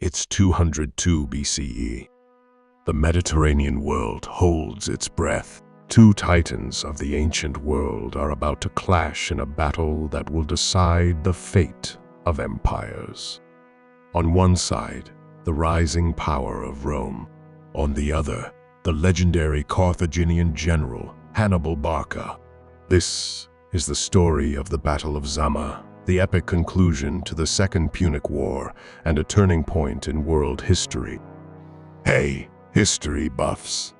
It's 202 BCE. The Mediterranean world holds its breath. Two titans of the ancient world are about to clash in a battle that will decide the fate of empires. On one side, the rising power of Rome. On the other, the legendary Carthaginian general Hannibal Barca. This is the story of the Battle of Zama, the epic conclusion to the Second Punic War and a turning point in world history. Hey, history buffs!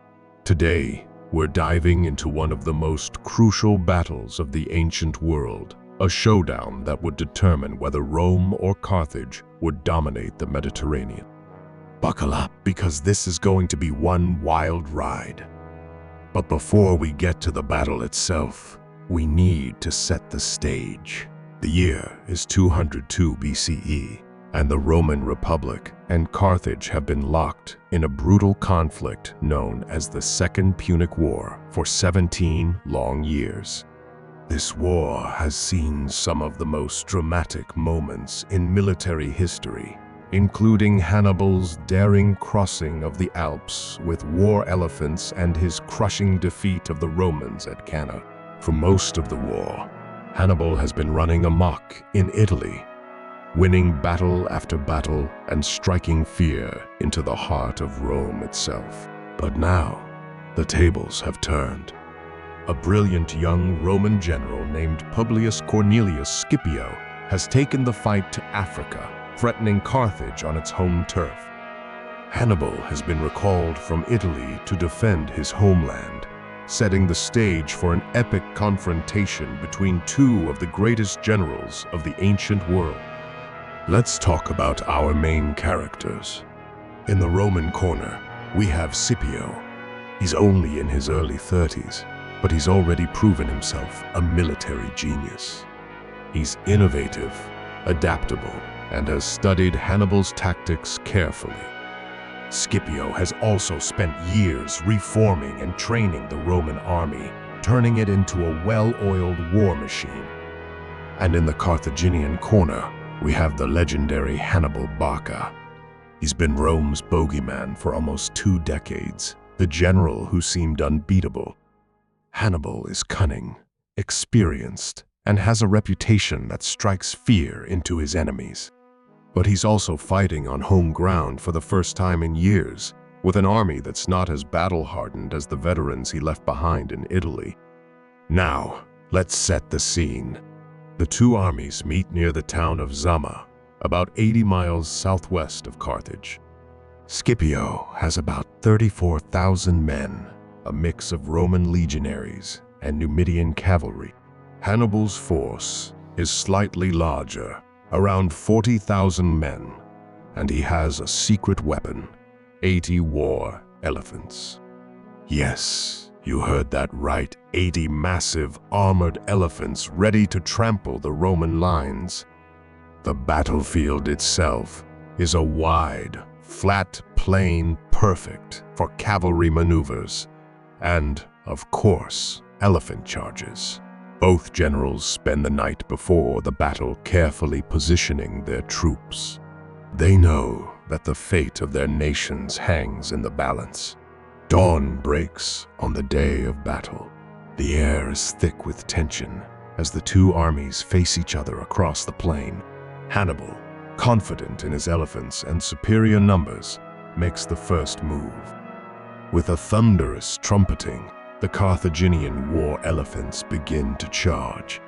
Today, we're diving into one of the most crucial battles of the ancient world, a showdown that would determine whether Rome or Carthage would dominate the Mediterranean. Buckle up, because this is going to be one wild ride. But before we get to the battle itself, we need to set the stage. The year is 202 BCE, and the Roman Republic and Carthage have been locked in a brutal conflict known as the Second Punic War for 17 long years. This war has seen some of the most dramatic moments in military history, including Hannibal's daring crossing of the Alps with war elephants and his crushing defeat of the Romans at Cannae. For most of the war, Hannibal has been running amok in Italy, winning battle after battle and striking fear into the heart of Rome itself. But now, the tables have turned. A brilliant young Roman general named Publius Cornelius Scipio has taken the fight to Africa, threatening Carthage on its home turf. Hannibal has been recalled from Italy to defend his homeland, setting the stage for an epic confrontation between two of the greatest generals of the ancient world. Let's talk about our main characters. In the Roman corner, we have Scipio. He's only in his early 30s, but he's already proven himself a military genius. He's innovative, adaptable, and has studied Hannibal's tactics carefully. Scipio has also spent years reforming and training the Roman army, turning it into a well-oiled war machine. And in the Carthaginian corner, we have the legendary Hannibal Barca. He's been Rome's bogeyman for almost 2 decades, the general who seemed unbeatable. Hannibal is cunning, experienced, and has a reputation that strikes fear into his enemies. But he's also fighting on home ground for the first time in years, with an army that's not as battle-hardened as the veterans he left behind in Italy. Now, let's set the scene. The two armies meet near the town of Zama, about 80 miles southwest of Carthage. Scipio has about 34,000 men, a mix of Roman legionaries and Numidian cavalry. Hannibal's force is slightly larger, around 40,000 men, and he has a secret weapon, 80 war elephants. Yes, you heard that right, 80 massive armored elephants ready to trample the Roman lines. The battlefield itself is a wide, flat plain perfect for cavalry maneuvers and, of course, elephant charges. Both generals spend the night before the battle carefully positioning their troops. They know that the fate of their nations hangs in the balance. Dawn breaks on the day of battle. The air is thick with tension as the two armies face each other across the plain. Hannibal, confident in his elephants and superior numbers, makes the first move. With a thunderous trumpeting, the Carthaginian war elephants begin to charge.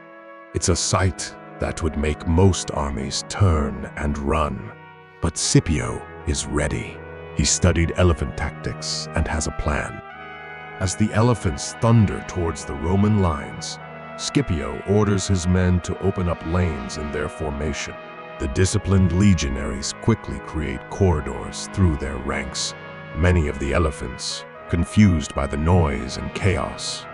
It's a sight that would make most armies turn and run. But Scipio is ready. He studied elephant tactics and has a plan. As the elephants thunder towards the Roman lines, Scipio orders his men to open up lanes in their formation. The disciplined legionaries quickly create corridors through their ranks. Many of the elephants, confused by the noise and chaos,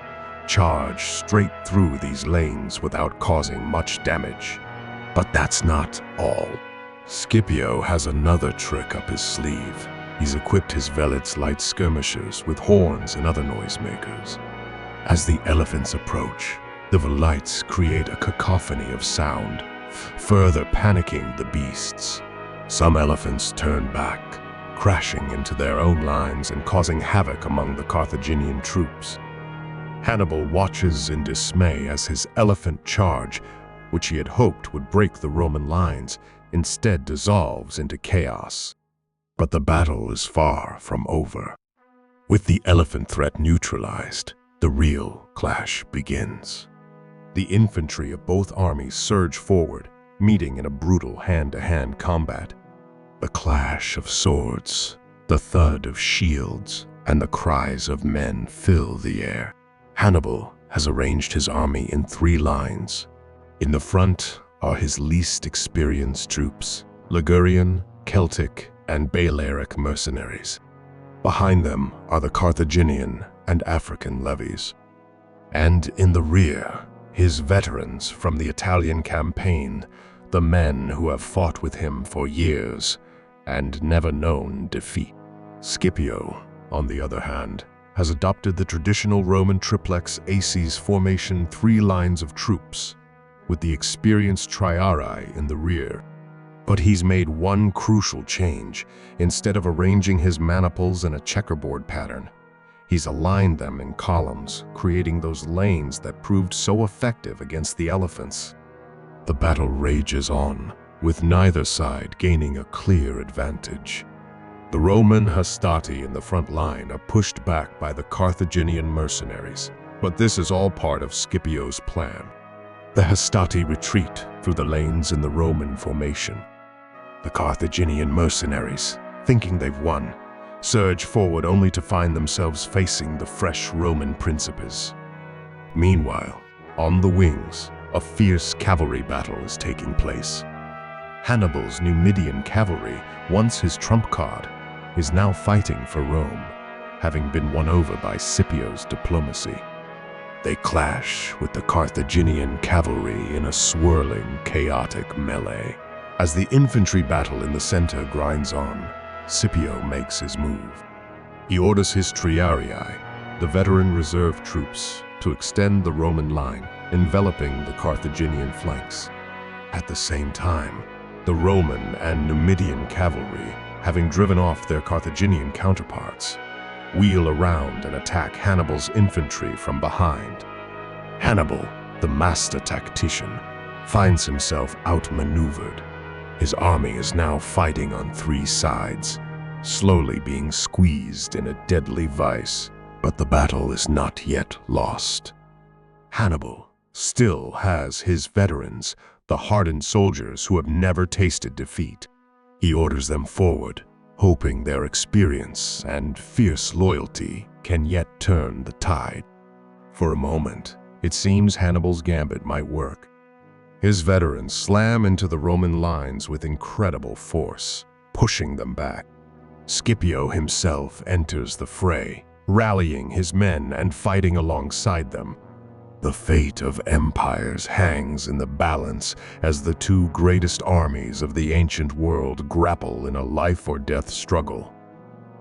charge straight through these lanes without causing much damage. But that's not all. Scipio has another trick up his sleeve. He's equipped his velites light skirmishers with horns and other noisemakers. As the elephants approach, the velites create a cacophony of sound, further panicking the beasts. Some elephants turn back, crashing into their own lines and causing havoc among the Carthaginian troops. Hannibal watches in dismay as his elephant charge, which he had hoped would break the Roman lines, instead dissolves into chaos. But the battle is far from over. With the elephant threat neutralized, the real clash begins. The infantry of both armies surge forward, meeting in a brutal hand-to-hand combat. The clash of swords, the thud of shields, and the cries of men fill the air. Hannibal has arranged his army in 3 lines. In the front are his least experienced troops, Ligurian, Celtic, and Balearic mercenaries. Behind them are the Carthaginian and African levies. And in the rear, his veterans from the Italian campaign, the men who have fought with him for years and never known defeat. Scipio, on the other hand, has adopted the traditional Roman triplex aces formation, 3 lines of troops, with the experienced triarii in the rear. But he's made one crucial change. Instead of arranging his maniples in a checkerboard pattern, he's aligned them in columns, creating those lanes that proved so effective against the elephants. The battle rages on, with neither side gaining a clear advantage. The Roman hastati in the front line are pushed back by the Carthaginian mercenaries, but this is all part of Scipio's plan. The hastati retreat through the lanes in the Roman formation. The Carthaginian mercenaries, thinking they've won, surge forward only to find themselves facing the fresh Roman principes. Meanwhile, on the wings, a fierce cavalry battle is taking place. Hannibal's Numidian cavalry, once his trump card, is now fighting for Rome, having been won over by Scipio's diplomacy. They clash with the Carthaginian cavalry in a swirling, chaotic melee. As the infantry battle in the center grinds on, Scipio makes his move. He orders his triarii, the veteran reserve troops, to extend the Roman line, enveloping the Carthaginian flanks. At the same time, the Roman and Numidian cavalry, having driven off their Carthaginian counterparts, wheel around and attack Hannibal's infantry from behind. Hannibal, the master tactician, finds himself outmaneuvered. His army is now fighting on 3 sides, slowly being squeezed in a deadly vice. But the battle is not yet lost. Hannibal still has his veterans, the hardened soldiers who have never tasted defeat. He orders them forward, hoping their experience and fierce loyalty can yet turn the tide. For a moment, it seems Hannibal's gambit might work. His veterans slam into the Roman lines with incredible force, pushing them back. Scipio himself enters the fray, rallying his men and fighting alongside them. The fate of empires hangs in the balance as the 2 greatest armies of the ancient world grapple in a life-or-death struggle.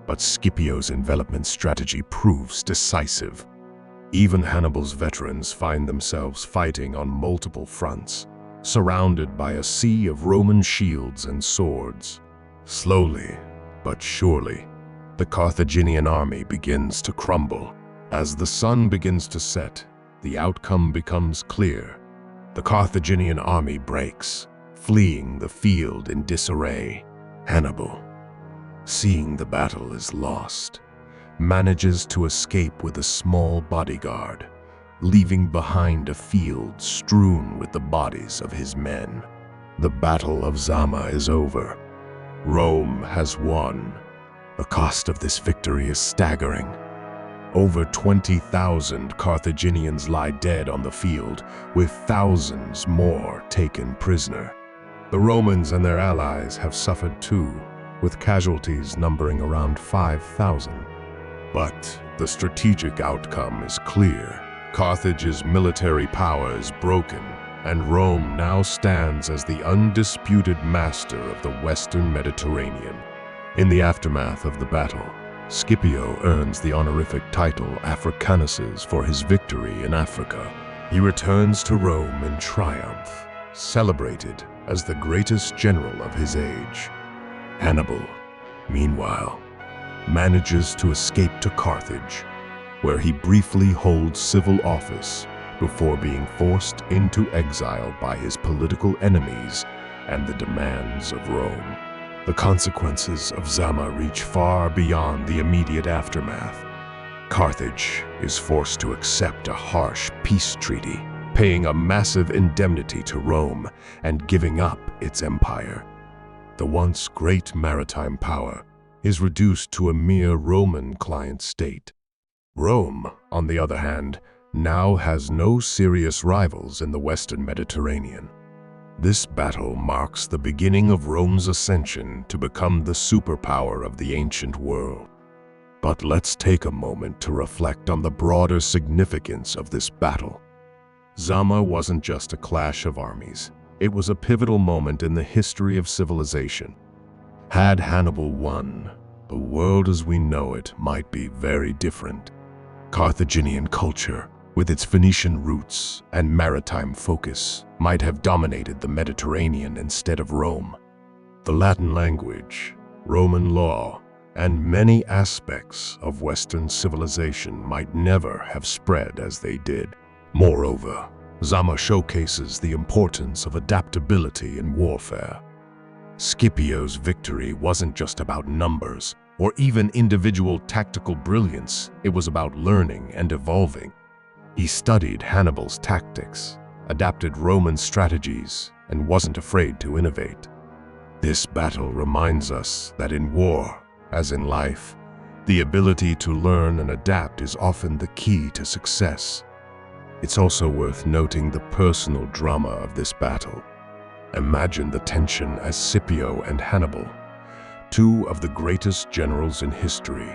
But Scipio's envelopment strategy proves decisive. Even Hannibal's veterans find themselves fighting on multiple fronts, surrounded by a sea of Roman shields and swords. Slowly, but surely, the Carthaginian army begins to crumble. As the sun begins to set, the outcome becomes clear. The Carthaginian army breaks, fleeing the field in disarray. Hannibal, seeing the battle is lost, manages to escape with a small bodyguard, leaving behind a field strewn with the bodies of his men. The Battle of Zama is over. Rome has won. The cost of this victory is staggering. Over 20,000 Carthaginians lie dead on the field, with thousands more taken prisoner. The Romans and their allies have suffered too, with casualties numbering around 5,000. But the strategic outcome is clear. Carthage's military power is broken, and Rome now stands as the undisputed master of the Western Mediterranean. In the aftermath of the battle, Scipio earns the honorific title Africanus for his victory in Africa. He returns to Rome in triumph, celebrated as the greatest general of his age. Hannibal, meanwhile, manages to escape to Carthage, where he briefly holds civil office before being forced into exile by his political enemies and the demands of Rome. The consequences of Zama reach far beyond the immediate aftermath. Carthage is forced to accept a harsh peace treaty, paying a massive indemnity to Rome and giving up its empire. The once great maritime power is reduced to a mere Roman client state. Rome, on the other hand, now has no serious rivals in the Western Mediterranean. This battle marks the beginning of Rome's ascension to become the superpower of the ancient world. But let's take a moment to reflect on the broader significance of this battle. Zama wasn't just a clash of armies. It was a pivotal moment in the history of civilization. Had Hannibal won, the world as we know it might be very different. Carthaginian culture, with its Phoenician roots and maritime focus, might have dominated the Mediterranean instead of Rome. The Latin language, Roman law, and many aspects of Western civilization might never have spread as they did. Moreover, Zama showcases the importance of adaptability in warfare. Scipio's victory wasn't just about numbers or even individual tactical brilliance, it was about learning and evolving. He studied Hannibal's tactics, adapted Roman strategies, and wasn't afraid to innovate. This battle reminds us that in war, as in life, the ability to learn and adapt is often the key to success. It's also worth noting the personal drama of this battle. Imagine the tension as Scipio and Hannibal, two of the greatest generals in history,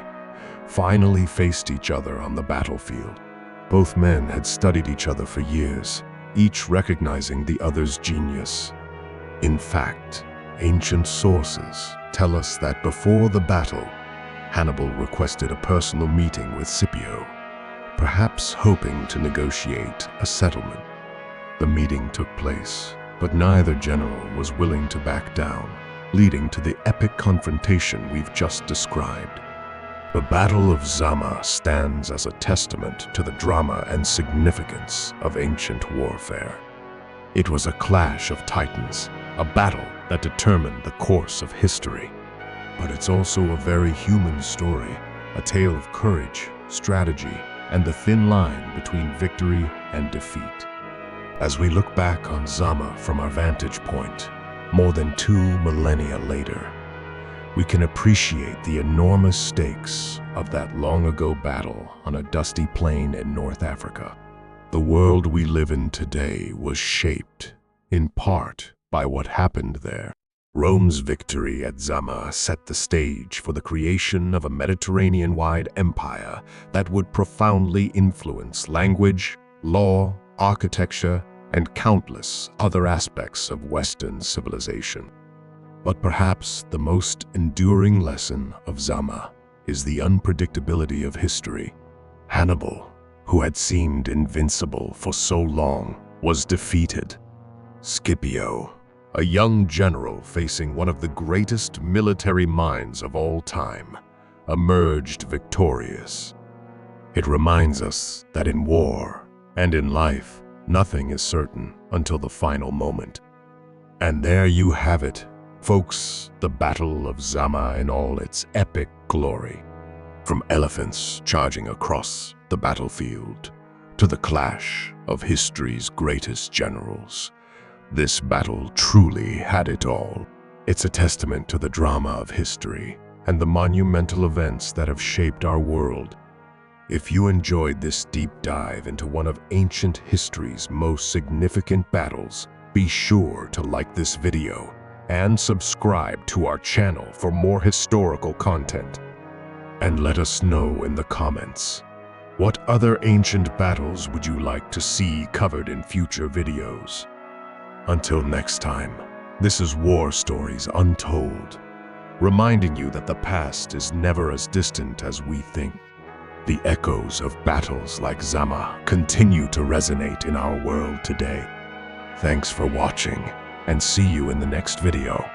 finally faced each other on the battlefield. Both men had studied each other for years, each recognizing the other's genius. In fact, ancient sources tell us that before the battle, Hannibal requested a personal meeting with Scipio, perhaps hoping to negotiate a settlement. The meeting took place, but neither general was willing to back down, leading to the epic confrontation we've just described. The Battle of Zama stands as a testament to the drama and significance of ancient warfare. It was a clash of titans, a battle that determined the course of history. But it's also a very human story, a tale of courage, strategy, and the thin line between victory and defeat. As we look back on Zama from our vantage point, more than 2 millennia later, we can appreciate the enormous stakes of that long-ago battle on a dusty plain in North Africa. The world we live in today was shaped, in part, by what happened there. Rome's victory at Zama set the stage for the creation of a Mediterranean-wide empire that would profoundly influence language, law, architecture, and countless other aspects of Western civilization. But perhaps the most enduring lesson of Zama is the unpredictability of history. Hannibal, who had seemed invincible for so long, was defeated. Scipio, a young general facing one of the greatest military minds of all time, emerged victorious. It reminds us that in war and in life, nothing is certain until the final moment. And there you have it, folks, the Battle of Zama in all its epic glory. From elephants charging across the battlefield to the clash of history's greatest generals, this battle truly had it all. It's a testament to the drama of history and the monumental events that have shaped our world. If you enjoyed this deep dive into one of ancient history's most significant battles, be sure to like this video and subscribe to our channel for more historical content. And let us know in the comments, what other ancient battles would you like to see covered in future videos? Until next time, this is War Stories Untold, reminding you that the past is never as distant as we think. The echoes of battles like Zama continue to resonate in our world today. Thanks for watching, and see you in the next video.